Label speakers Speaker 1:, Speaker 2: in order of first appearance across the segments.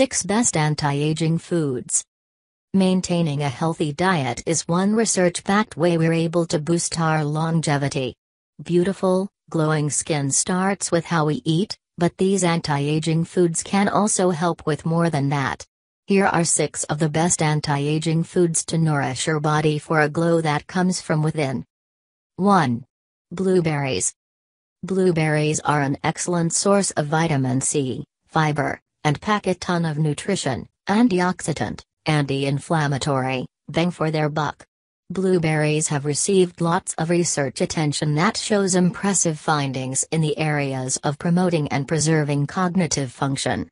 Speaker 1: 6 Best Anti-Aging Foods. Maintaining a healthy diet is one research-backed way we're able to boost our longevity. Beautiful, glowing skin starts with how we eat, but these anti-aging foods can also help with more than that. Here are 6 of the best anti-aging foods to nourish your body for a glow that comes from within. 1. Blueberries. Blueberries are an excellent source of vitamin C, fiber, and pack a ton of nutrition, antioxidant, anti-inflammatory, bang for their buck. Blueberries have received lots of research attention that shows impressive findings in the areas of promoting and preserving cognitive function.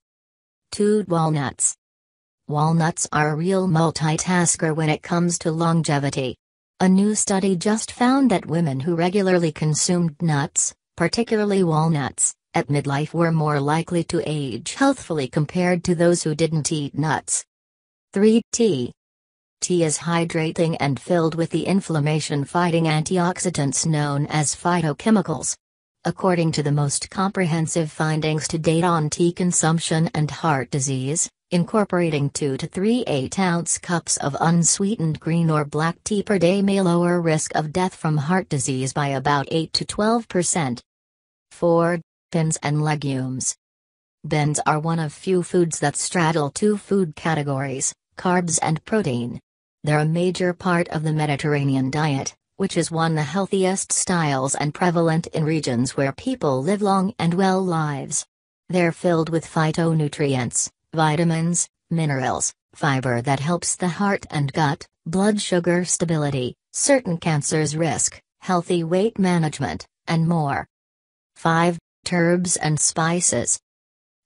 Speaker 1: 2. Walnuts. Walnuts are a real multitasker when it comes to longevity. A new study just found that women who regularly consumed nuts, particularly walnuts, at midlife were more likely to age healthfully compared to those who didn't eat nuts. 3. Tea. Tea is hydrating and filled with the inflammation-fighting antioxidants known as phytochemicals. According to the most comprehensive findings to date on tea consumption and heart disease, incorporating 2 to 3 8-ounce cups of unsweetened green or black tea per day may lower risk of death from heart disease by about 8 to 12%. 4. Beans and legumes. Beans are one of few foods that straddle 2 food categories, carbs and protein. They're a major part of the Mediterranean diet, which is one of the healthiest styles and prevalent in regions where people live long and well lives. They're filled with phytonutrients, vitamins, minerals, fiber that helps the heart and gut, blood sugar stability, certain cancers risk, healthy weight management, and more. 5. Herbs and spices.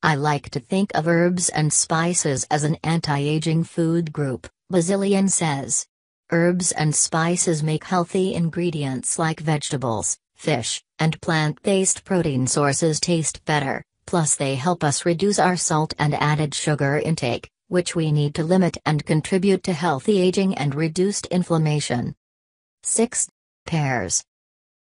Speaker 1: I like to think of herbs and spices as an anti-aging food group, Bazillion says. Herbs and spices make healthy ingredients like vegetables, fish, and plant-based protein sources taste better, plus they help us reduce our salt and added sugar intake, which we need to limit and contribute to healthy aging and reduced inflammation. 6. Pears.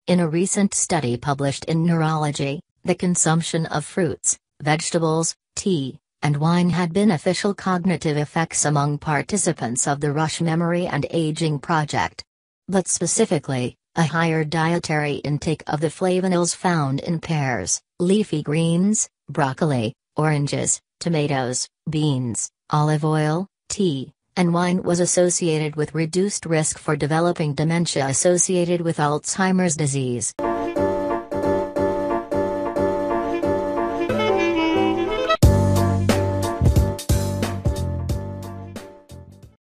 Speaker 1: In a recent study published in Neurology, the consumption of fruits, vegetables, tea, and wine had beneficial cognitive effects among participants of the Rush Memory and Aging Project. But specifically, a higher dietary intake of the flavonols found in pears, leafy greens, broccoli, oranges, tomatoes, beans, olive oil, tea, and wine was associated with reduced risk for developing dementia associated with Alzheimer's disease.